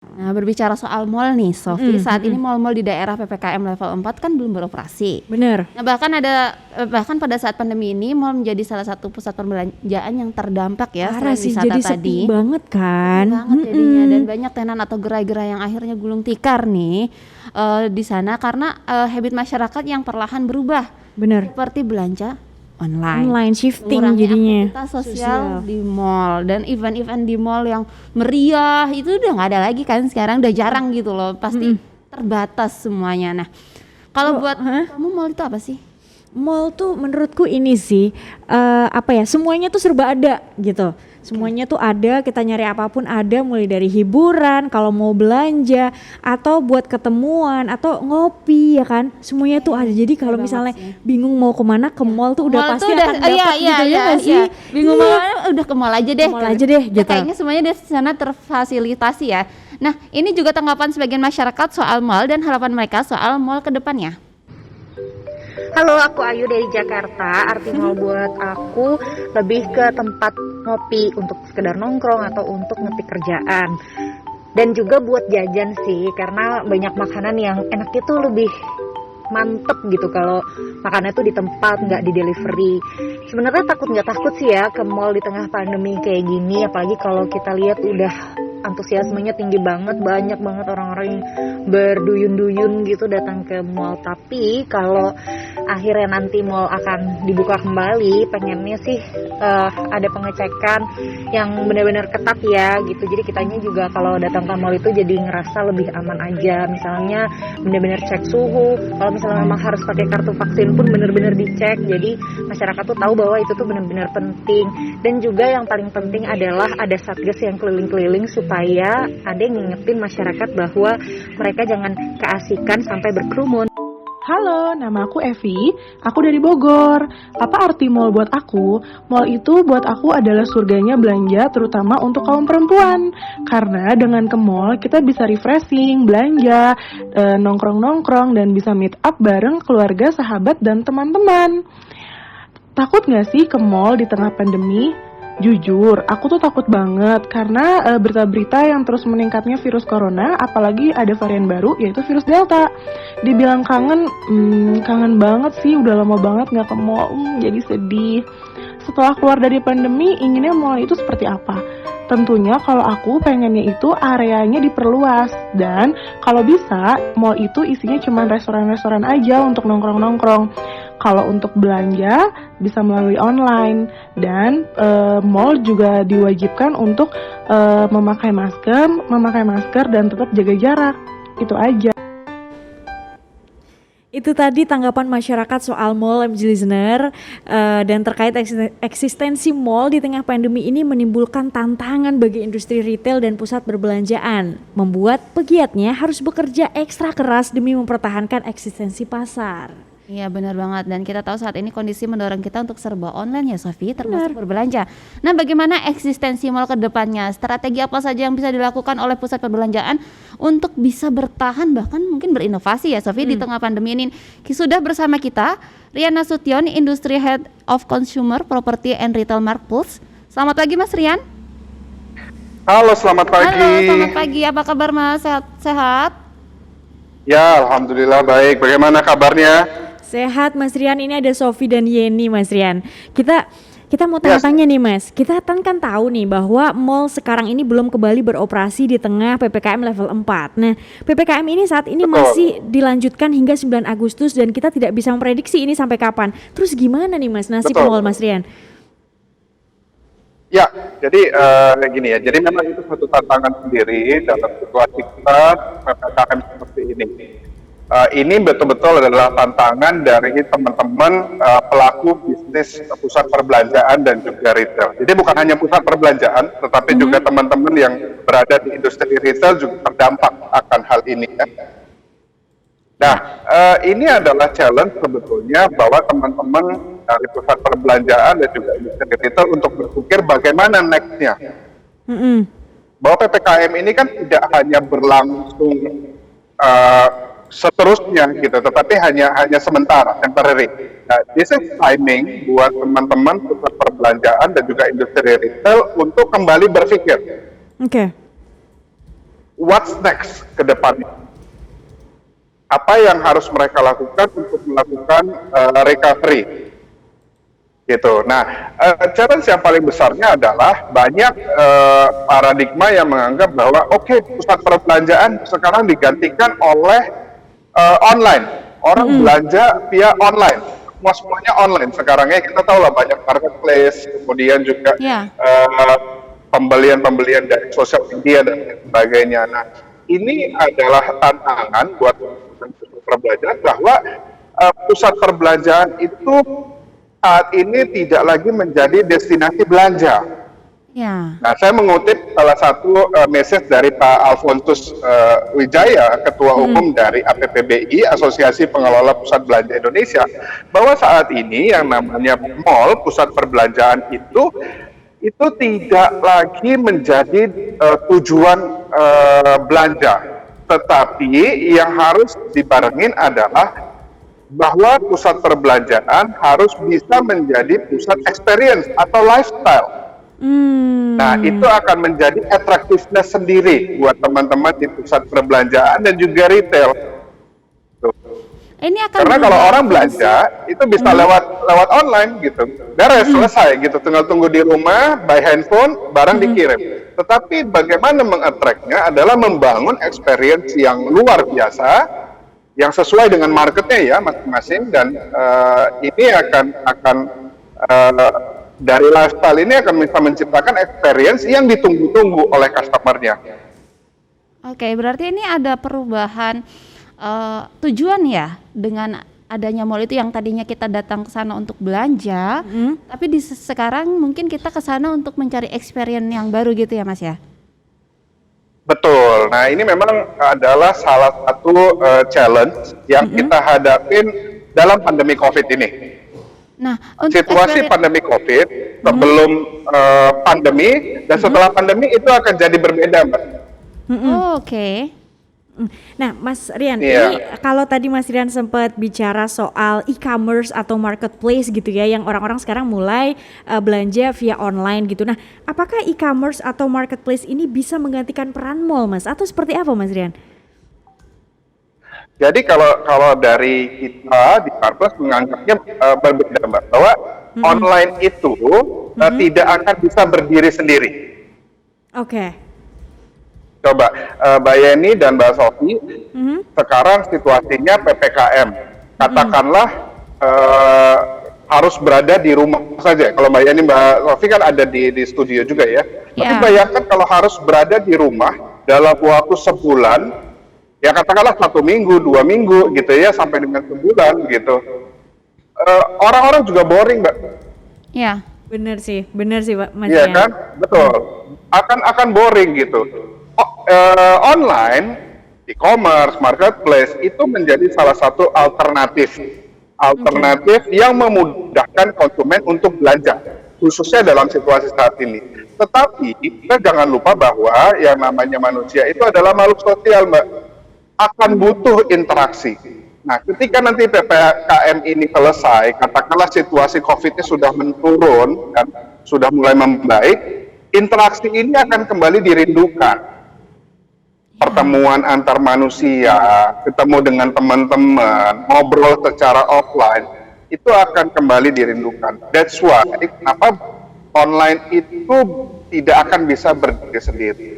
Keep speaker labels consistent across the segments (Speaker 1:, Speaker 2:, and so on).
Speaker 1: Nah, berbicara soal mall nih, Sofi,
Speaker 2: Mhm
Speaker 1: saat ini
Speaker 2: mhm.
Speaker 1: mall-mall di daerah PPKM level 4 kan belum beroperasi.
Speaker 2: Bener.
Speaker 1: Nah, bahkan pada saat pandemi ini mall menjadi salah satu pusat perbelanjaan yang terdampak ya
Speaker 2: Parah
Speaker 1: selain
Speaker 2: sih,
Speaker 1: wisata
Speaker 2: jadi sepi
Speaker 1: tadi.
Speaker 2: banget
Speaker 1: Sepi
Speaker 2: kan?
Speaker 1: banget jadinya dan
Speaker 2: Mhm.
Speaker 1: banyak tenan atau gerai-gerai yang akhirnya gulung tikar nih di sana karena habit masyarakat yang perlahan berubah
Speaker 2: Bener.
Speaker 1: seperti belanja online,
Speaker 2: Online shifting
Speaker 1: mengurangi
Speaker 2: jadinya.
Speaker 1: aktivitas sosial
Speaker 2: Sosial.
Speaker 1: di mall dan event-event di mall yang meriah itu udah nggak ada lagi kan sekarang, udah jarang gitu loh, pasti
Speaker 2: Mhm.
Speaker 1: terbatas semuanya. Nah, kalau
Speaker 2: Kalau
Speaker 1: buat
Speaker 2: heeh?
Speaker 1: kamu mall itu apa sih?
Speaker 2: Mall tuh menurutku ini sih, apa ya, semuanya tuh serba ada gitu.
Speaker 1: Oke.
Speaker 2: Semuanya tuh ada, kita nyari apapun ada, mulai dari hiburan, kalau mau belanja, atau buat ketemuan, atau ngopi ya kan, semuanya tuh ada. Jadi
Speaker 1: Bener
Speaker 2: kalau
Speaker 1: banget
Speaker 2: misalnya
Speaker 1: sih.
Speaker 2: bingung mau kemana, ke
Speaker 1: Ya,
Speaker 2: mall
Speaker 1: ke
Speaker 2: tuh udah
Speaker 1: mall tuh
Speaker 2: pasti
Speaker 1: udah
Speaker 2: akan
Speaker 1: iya
Speaker 2: dapat
Speaker 1: iya
Speaker 2: gitu ya
Speaker 1: iya
Speaker 2: nggak
Speaker 1: iya.
Speaker 2: sih?
Speaker 1: Bingung
Speaker 2: Iya,
Speaker 1: banget udah ke mall aja
Speaker 2: ke
Speaker 1: deh
Speaker 2: mall
Speaker 1: gitu.
Speaker 2: aja deh
Speaker 1: Ya
Speaker 2: gitu.
Speaker 1: kayaknya semuanya di sana terfasilitasi ya. Nah, ini juga tanggapan sebagian masyarakat soal mall dan harapan mereka soal mall ke depannya.
Speaker 3: Halo, aku Ayu dari Jakarta. Arti mall buat aku lebih ke tempat ngopi untuk sekedar nongkrong atau untuk ngetik kerjaan. Dan juga buat jajan sih, karena banyak makanan yang enaknya tuh lebih mantep gitu kalau makannya tuh di tempat nggak di delivery. Sebenarnya takut nggak takut sih ya ke mall di tengah pandemi kayak gini, apalagi kalau kita lihat udah antusiasmenya tinggi banget, banyak banget orang-orang yang berduyun-duyun gitu datang ke mall. Tapi kalau akhirnya nanti mall akan dibuka kembali, pengennya sih ada pengecekan yang benar-benar ketat ya gitu. Jadi kitanya juga kalau datang ke mall itu jadi ngerasa lebih aman aja. Misalnya benar-benar cek suhu, kalau misalnya memang harus pakai kartu vaksin pun benar-benar dicek. Jadi masyarakat tuh tahu bahwa itu tuh benar-benar penting. Dan juga yang paling penting adalah ada satgas yang keliling-keliling supaya ada yang ngingetin masyarakat bahwa mereka jangan keasikan sampai berkerumun.
Speaker 4: Halo, nama aku Evi. Aku dari Bogor. Apa arti mall buat aku? Mall itu buat aku adalah surganya belanja, terutama untuk kaum perempuan. Karena dengan ke mall, kita bisa refreshing, belanja, nongkrong-nongkrong, dan bisa meet up bareng keluarga, sahabat, dan teman-teman. Takut gak sih ke mall di tengah pandemi? Jujur, aku tuh takut banget karena berita-berita yang terus meningkatnya virus corona, apalagi ada varian baru yaitu virus Delta. Dibilang kangen, kangen banget sih, udah lama banget gak ke mall, jadi sedih. Setelah keluar dari pandemi, inginnya mall itu seperti apa? Tentunya kalau aku pengennya itu areanya diperluas, dan kalau bisa mall itu isinya cuma restoran-restoran aja untuk nongkrong-nongkrong. Kalau untuk belanja bisa melalui online, dan mall juga diwajibkan untuk memakai masker dan tetap jaga jarak. Itu aja.
Speaker 2: Itu tadi tanggapan masyarakat soal mall, MG Listener, dan terkait eksistensi mall di tengah pandemi ini menimbulkan tantangan bagi industri retail dan pusat perbelanjaan, membuat pegiatnya harus bekerja ekstra keras demi mempertahankan eksistensi pasar.
Speaker 1: Iya benar banget, dan kita tahu saat ini kondisi mendorong kita untuk serba online ya Sofi, termasuk berbelanja. Nah, bagaimana eksistensi mall ke depannya? Strategi apa saja yang bisa dilakukan oleh pusat perbelanjaan untuk bisa bertahan bahkan mungkin berinovasi ya Sofi di tengah pandemi ini? Sudah bersama kita Rian Nasution, Industri Head of Consumer Property and Retail Markpulse. Selamat pagi Mas Rian.
Speaker 5: Halo, selamat pagi.
Speaker 1: Halo, selamat pagi. Apa kabar Mas? Sehat?
Speaker 5: Ya, alhamdulillah baik. Bagaimana kabarnya?
Speaker 2: Sehat Mas Rian, ini ada Sofi dan Yeni Mas Rian. Kita mau tanya-tanya nih Mas. Kita kan tahu nih bahwa mall sekarang ini belum kembali beroperasi di tengah PPKM level 4. Nah, PPKM ini saat ini masih dilanjutkan hingga 9 Agustus dan kita tidak bisa memprediksi ini sampai kapan. Terus gimana nih Mas nasib mall Mas Rian?
Speaker 5: Ya, jadi gini ya. Jadi memang itu suatu tantangan sendiri dalam situasi kita PPKM seperti ini. Ini betul-betul adalah tantangan dari teman-teman pelaku bisnis pusat perbelanjaan dan juga retail. Jadi bukan hanya pusat perbelanjaan, tetapi juga teman-teman yang berada di industri retail juga terdampak akan hal ini. Ya. Nah, ini adalah challenge sebetulnya bahwa teman-teman dari pusat perbelanjaan dan juga industri retail untuk berpikir bagaimana next-nya. Bahwa PPKM ini kan tidak hanya berlangsung seterusnya gitu, tetapi hanya sementara, temporary. Nah, this is timing buat teman-teman pusat perbelanjaan dan juga industri retail untuk kembali berpikir.
Speaker 2: Oke.
Speaker 5: what's next ke depannya. Apa yang harus mereka lakukan untuk melakukan recovery gitu. Nah, challenge yang paling besarnya adalah banyak paradigma yang menganggap bahwa pusat perbelanjaan sekarang digantikan oleh online. Orang belanja via online. Semuanya online sekarang ya, kita tahu lah banyak marketplace, kemudian juga pembelian dari sosial media dan sebagainya. Nah, ini adalah tantangan buat pusat perbelanjaan bahwa pusat perbelanjaan itu saat ini tidak lagi menjadi destinasi belanja.
Speaker 1: Ya.
Speaker 5: Nah, saya mengutip salah satu message dari Pak Alfonsus Wijaya, Ketua Umum dari APPBI, Asosiasi Pengelola Pusat Belanja Indonesia, bahwa saat ini yang namanya mall, pusat perbelanjaan itu tidak lagi menjadi tujuan belanja, tetapi yang harus dibarengin adalah bahwa pusat perbelanjaan harus bisa menjadi pusat experience atau lifestyle. Nah, itu akan menjadi atraktifnya sendiri buat teman-teman di pusat perbelanjaan dan juga retail. Tuh.
Speaker 1: Ini akan
Speaker 5: Karena kalau
Speaker 1: berubah
Speaker 5: orang
Speaker 1: fungsi.
Speaker 5: belanja itu bisa lewat online gitu, beres selesai gitu, tinggal tunggu di rumah, by handphone, barang dikirim. Tetapi bagaimana mengattract-nya adalah membangun experience yang luar biasa, yang sesuai dengan marketnya ya masing-masing, dan ini akan dari lifestyle ini akan bisa menciptakan experience yang ditunggu-tunggu oleh customer-nya.
Speaker 1: Oke, berarti ini ada perubahan tujuan ya dengan adanya mall itu, yang tadinya kita datang ke sana untuk belanja, tapi sekarang mungkin kita ke sana untuk mencari experience yang baru gitu ya, Mas ya?
Speaker 5: Betul. Nah, ini memang adalah salah satu challenge yang kita hadapin dalam pandemi COVID ini.
Speaker 1: Nah, untuk
Speaker 5: Situasi pandemi COVID, sebelum pandemi dan setelah pandemi itu akan jadi berbeda, Mbak.
Speaker 1: Oke.
Speaker 2: Nah, Mas Rian,
Speaker 5: Iya.
Speaker 2: ini kalau tadi Mas Rian sempat bicara soal e-commerce atau marketplace gitu ya, yang orang-orang sekarang mulai belanja via online gitu. Nah, apakah e-commerce atau marketplace ini bisa menggantikan peran mall, Mas? Atau seperti apa, Mas Rian?
Speaker 5: Jadi kalau dari kita di Parples menganggapnya berbeda, Mbak, bahwa online itu tidak akan bisa berdiri sendiri.
Speaker 2: Oke.
Speaker 5: Coba Mbak Yeni dan Mbak Sofi, sekarang situasinya PPKM, katakanlah harus berada di rumah saja. Kalau Mbak Yeni, Mbak Sofi kan ada di studio juga ya. Tapi
Speaker 1: Ya.
Speaker 5: bayangkan kalau harus berada di rumah dalam waktu sebulan, ya katakanlah 1 minggu, 2 minggu gitu ya, sampai dengan sebulan gitu. Orang-orang juga boring, Mbak.
Speaker 1: Ya.
Speaker 2: Bener sih Pak Mas
Speaker 5: Iya
Speaker 2: Rian.
Speaker 5: kan, betul. Akan boring gitu. Online, e-commerce, marketplace itu menjadi salah satu alternatif yang memudahkan konsumen untuk belanja, khususnya dalam situasi saat ini. Tetapi kita jangan lupa bahwa yang namanya manusia itu adalah makhluk sosial, Mbak. Akan butuh interaksi. Nah, ketika nanti PPKM ini selesai, katakanlah situasi COVID-nya sudah menurun dan sudah mulai membaik, interaksi ini akan kembali dirindukan. Pertemuan antar manusia, ketemu dengan teman-teman, ngobrol secara offline, itu akan kembali dirindukan. That's why kenapa online itu tidak akan bisa berdiri sendiri.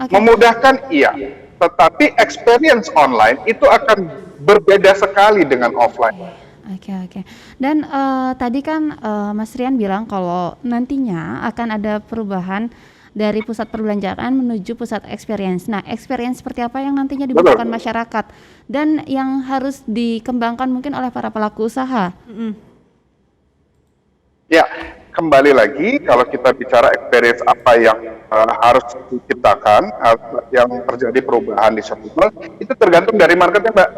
Speaker 1: Oke.
Speaker 5: Memudahkan iya, tetapi experience online itu akan berbeda sekali dengan offline.
Speaker 1: Oke. Dan tadi kan Mas Rian bilang kalau nantinya akan ada perubahan dari pusat perbelanjaan menuju pusat experience. Nah, experience seperti apa yang nantinya dibutuhkan masyarakat dan yang harus dikembangkan mungkin oleh para pelaku usaha?
Speaker 5: Ya, kembali lagi kalau kita bicara experience apa yang harus diciptakan, yang terjadi perubahan di shopping mall, itu tergantung dari marketnya, Mbak.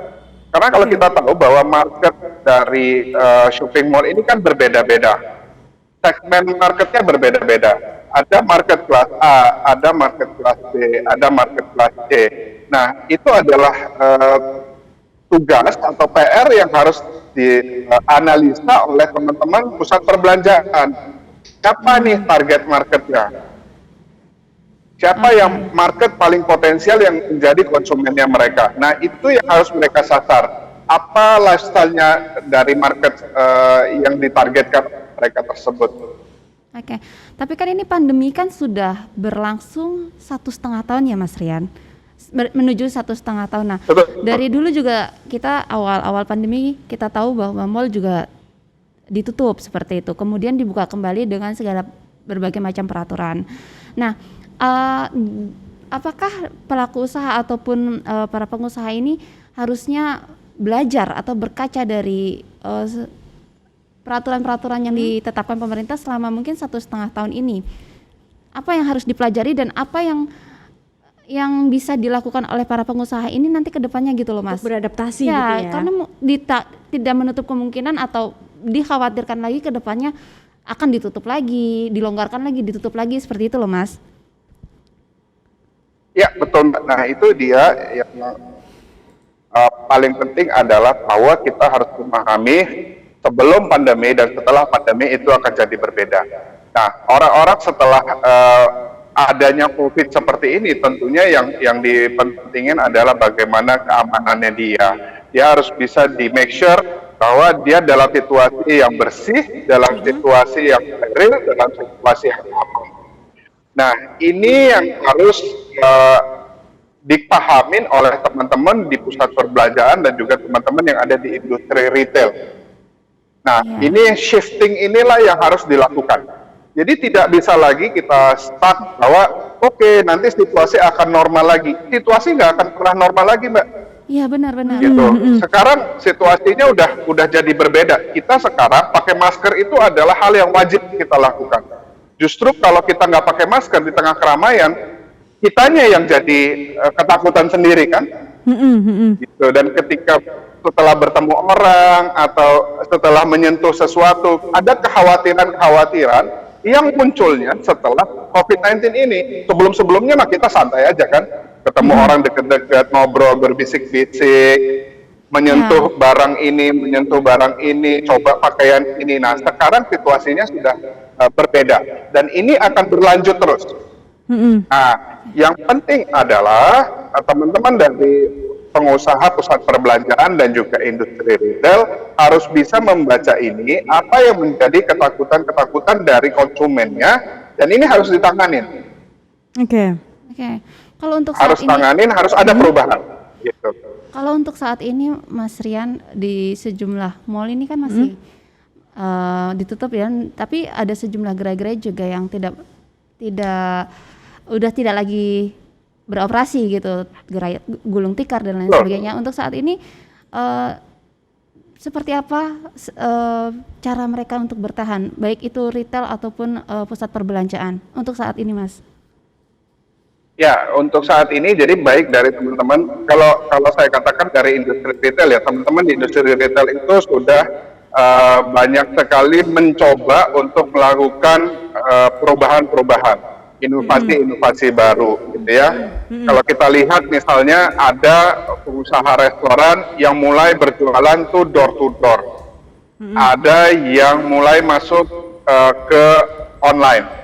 Speaker 5: Karena kalau kita tahu bahwa market dari shopping mall ini kan berbeda-beda. Segmen marketnya berbeda-beda. Ada market kelas A, ada market kelas B, ada market kelas C. Nah, itu adalah tugas atau PR yang harus dianalisa oleh teman-teman pusat perbelanjaan. Siapa nih target marketnya? Siapa yang market paling potensial yang menjadi konsumennya mereka. Nah, itu yang harus mereka sasar. Apa lifestyle-nya dari market yang ditargetkan mereka tersebut.
Speaker 1: Oke, tapi kan ini pandemi kan sudah berlangsung 1,5 tahun ya Mas Rian, menuju 1,5 tahun. Nah,
Speaker 5: Betul.
Speaker 1: dari dulu juga kita awal-awal pandemi kita tahu bahwa mall juga ditutup seperti itu, kemudian dibuka kembali dengan segala berbagai macam peraturan. Nah, apakah pelaku usaha ataupun para pengusaha ini harusnya belajar atau berkaca dari peraturan-peraturan yang ditetapkan pemerintah selama mungkin 1,5 tahun ini? Apa yang harus dipelajari dan apa yang bisa dilakukan oleh para pengusaha ini nanti ke depannya gitu loh Mas?
Speaker 2: Untuk beradaptasi
Speaker 1: Ya,
Speaker 2: gitu ya.
Speaker 1: karena tidak menutup kemungkinan atau dikhawatirkan lagi ke depannya akan ditutup lagi, dilonggarkan lagi, ditutup lagi, seperti itu loh Mas.
Speaker 5: Ya, betul Mbak. Nah, itu dia yang paling penting adalah bahwa kita harus memahami sebelum pandemi dan setelah pandemi itu akan jadi berbeda. Nah, orang-orang setelah adanya COVID seperti ini, tentunya yang dipentingin adalah bagaimana keamanannya dia. Dia harus bisa di make sure bahwa dia dalam situasi yang bersih, dalam situasi yang steril, dalam situasi yang aman. Nah, ini yang harus dipahamin oleh teman-teman di pusat perbelanjaan dan juga teman-teman yang ada di industri retail. Nah, ini shifting inilah yang harus dilakukan. Jadi tidak bisa lagi kita stuck bahwa oke, nanti situasi akan normal lagi. Situasi nggak akan pernah normal lagi, Mbak.
Speaker 1: Iya benar-benar.
Speaker 5: Gitu. Sekarang situasinya udah jadi berbeda. Kita sekarang pakai masker itu adalah hal yang wajib kita lakukan. Justru kalau kita nggak pakai masker di tengah keramaian, kitanya yang jadi ketakutan sendiri kan. Gitu. Dan ketika setelah bertemu orang atau setelah menyentuh sesuatu, ada kekhawatiran-kekhawatiran yang munculnya setelah COVID-19 ini. Sebelum-sebelumnya mah kita santai aja kan, ketemu orang deket-deket, ngobrol, berbisik-bisik, menyentuh barang ini, coba pakaian ini. Nah, sekarang situasinya sudah berbeda dan ini akan berlanjut terus. Nah, yang penting adalah teman-teman dari pengusaha pusat perbelanjaan dan juga industri retail harus bisa membaca ini, apa yang menjadi ketakutan-ketakutan dari konsumennya, dan ini harus ditanganin.
Speaker 2: Oke.
Speaker 1: Kalau untuk saat
Speaker 5: Harus
Speaker 1: ini,
Speaker 5: tanganin, harus ada perubahan. Gitu.
Speaker 1: kalau untuk saat ini Mas Rian di sejumlah mall ini kan masih ditutup ya, tapi ada sejumlah gerai-gerai juga yang udah tidak lagi beroperasi gitu, gerai gulung tikar dan lain sebagainya. Untuk saat ini seperti apa cara mereka untuk bertahan, baik itu retail ataupun pusat perbelanjaan untuk saat ini, Mas?
Speaker 5: Ya, untuk saat ini jadi baik dari teman-teman. Kalau saya katakan dari industri retail ya, teman-teman di industri retail itu sudah banyak sekali mencoba untuk melakukan perubahan-perubahan, inovasi-inovasi baru, gitu ya. Kalau kita lihat misalnya ada pengusaha restoran yang mulai berjualan tuh door to door, ada yang mulai masuk ke online.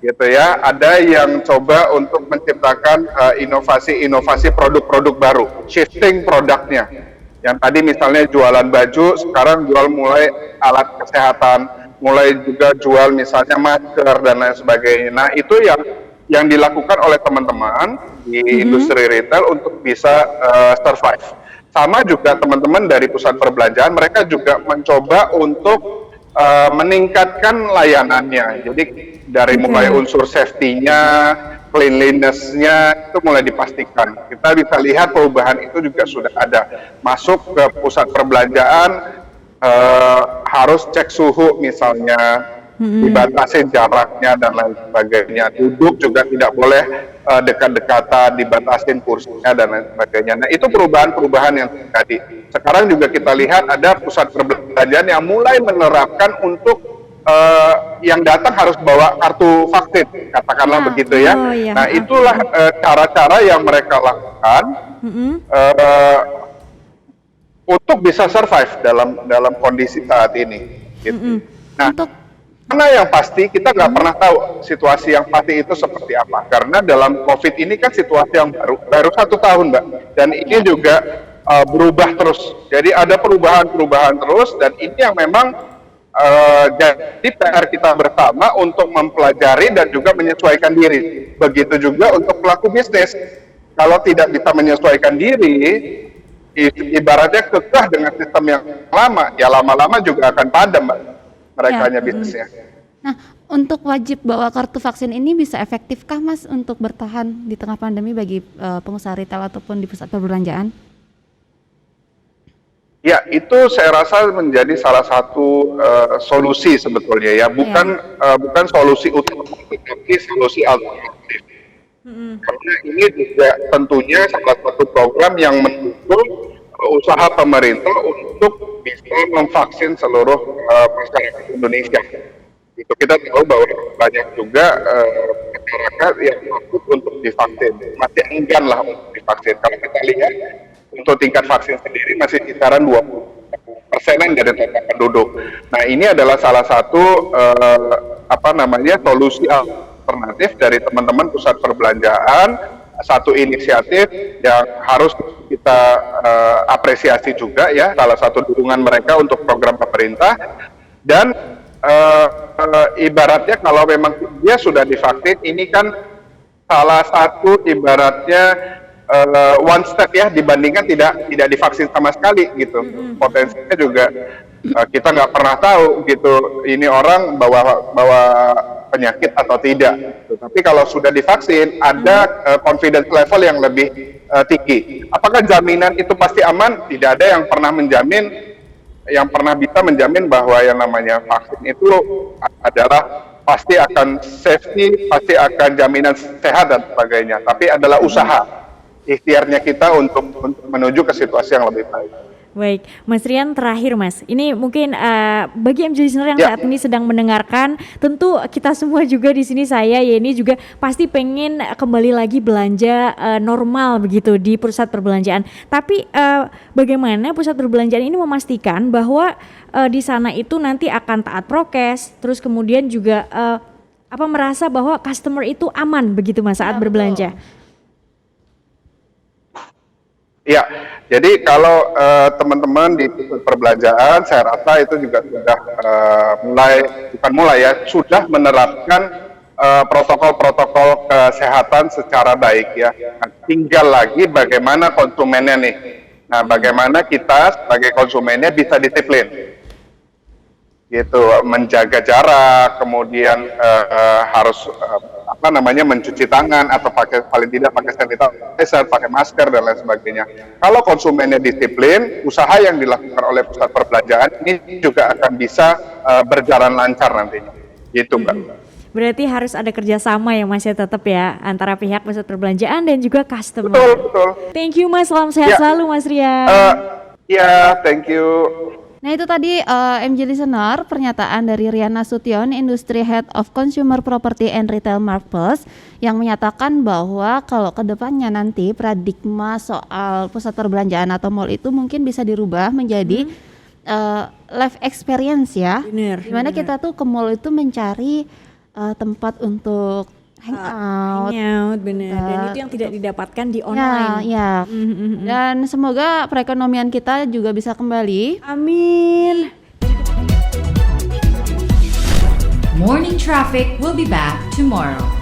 Speaker 5: Gitu ya, ada yang coba untuk menciptakan inovasi-inovasi produk-produk baru, shifting produknya. Yang tadi misalnya jualan baju, sekarang mulai alat kesehatan, mulai juga jual misalnya masker dan lain sebagainya. Nah, itu yang dilakukan oleh teman-teman di industri retail untuk bisa survive. Sama juga teman-teman dari pusat perbelanjaan, mereka juga mencoba untuk meningkatkan layanannya. Jadi dari mulai unsur safety-nya, cleanliness-nya itu mulai dipastikan. Kita bisa lihat perubahan itu juga sudah ada. Masuk ke pusat perbelanjaan harus cek suhu misalnya, dibatasi jaraknya dan lain sebagainya. Duduk juga tidak boleh dekat-dekatan, dibatasin kursinya dan lain sebagainya. Nah, itu perubahan-perubahan yang terjadi. Sekarang juga kita lihat ada pusat perbelanjaan yang mulai menerapkan untuk yang datang harus bawa kartu vaksin, katakanlah begitu ya. Nah, itulah cara-cara yang mereka lakukan untuk bisa survive dalam kondisi saat ini. Gitu. Nah, Mana yang pasti kita nggak pernah tahu situasi yang pasti itu seperti apa. Karena dalam COVID ini kan situasi yang baru 1 tahun, Mbak. Dan ini juga berubah terus. Jadi ada perubahan terus, dan ini yang memang jadi PR kita bersama untuk mempelajari dan juga menyesuaikan diri. Begitu juga untuk pelaku bisnis. Kalau tidak bisa menyesuaikan diri, ibaratnya kekeh dengan sistem yang lama, ya lama-lama juga akan padam, Mbak, merekanya bisnisnya.
Speaker 1: Nah, untuk wajib bawa kartu vaksin ini bisa efektifkah Mas untuk bertahan di tengah pandemi bagi pengusaha retail ataupun di pusat perbelanjaan?
Speaker 5: Ya, itu saya rasa menjadi salah satu solusi sebetulnya ya, bukan solusi utama, tapi solusi alternatif. Karena ini juga tentunya salah satu program yang mendukung usaha pemerintah untuk bisa memvaksin seluruh masyarakat Indonesia. Itu kita tahu bahwa banyak juga masyarakat yang takut untuk divaksin, masih enggan lah untuk divaksin. Kalau kita lihat untuk tingkat vaksin sendiri masih kisaran 20% dari total penduduk. Nah, ini adalah salah satu solusi alternatif dari teman-teman pusat perbelanjaan, satu inisiatif yang harus kita apresiasi juga ya, salah satu dukungan mereka untuk program pemerintah. Dan ibaratnya kalau memang dia sudah divaksin, ini kan salah satu ibaratnya one step ya, dibandingkan tidak divaksin sama sekali gitu. Potensinya juga kita nggak pernah tahu gitu, ini orang bawa penyakit atau tidak. Tapi kalau sudah divaksin, ada confidence level yang lebih tinggi. Apakah jaminan itu pasti aman? Tidak ada yang pernah bisa menjamin bahwa yang namanya vaksin itu adalah pasti akan safety, pasti akan jaminan sehat dan sebagainya. Tapi adalah usaha, ikhtiarnya kita untuk menuju ke situasi yang lebih baik.
Speaker 2: Baik, Mas Rian, terakhir Mas, ini mungkin bagi MJ listener yang saat ini sedang mendengarkan, tentu kita semua juga di sini, saya Yeni juga pasti pengen kembali lagi belanja normal begitu di pusat perbelanjaan. Tapi bagaimana pusat perbelanjaan ini memastikan bahwa di sana itu nanti akan taat prokes, terus kemudian juga merasa bahwa customer itu aman begitu Mas saat berbelanja?
Speaker 5: Ya, jadi kalau teman-teman di pusat perbelanjaan, saya rasa itu juga sudah sudah menerapkan protokol-protokol kesehatan secara baik ya. Nah, tinggal lagi bagaimana konsumennya nih. Nah, bagaimana kita sebagai konsumennya bisa disiplin, gitu, menjaga jarak, kemudian harus mencuci tangan atau paling tidak pakai sanitizer, pakai masker dan lain sebagainya. Kalau konsumennya disiplin, usaha yang dilakukan oleh pusat perbelanjaan ini juga akan bisa berjalan lancar nantinya. Gitu, Mbak.
Speaker 2: Berarti harus ada kerjasama ya Mas ya, tetap ya, antara pihak pusat perbelanjaan dan juga customer.
Speaker 5: Betul.
Speaker 2: Thank you Mas, salam sehat selalu Mas Rian.
Speaker 5: Thank you.
Speaker 1: Nah itu tadi MJ Listener, pernyataan dari Rian Nasution, Industry Head of Consumer Property and Retail Marketplace, yang menyatakan bahwa kalau kedepannya nanti paradigma soal pusat perbelanjaan atau mall itu mungkin bisa dirubah menjadi live experience ya.
Speaker 2: Bener,
Speaker 1: dimana kita tuh ke mall itu mencari tempat untuk hangout,
Speaker 2: bener. Dan itu yang tidak didapatkan di online.
Speaker 1: Ya. Dan semoga perekonomian kita juga bisa kembali.
Speaker 2: Amin.
Speaker 6: Morning Traffic will be back tomorrow.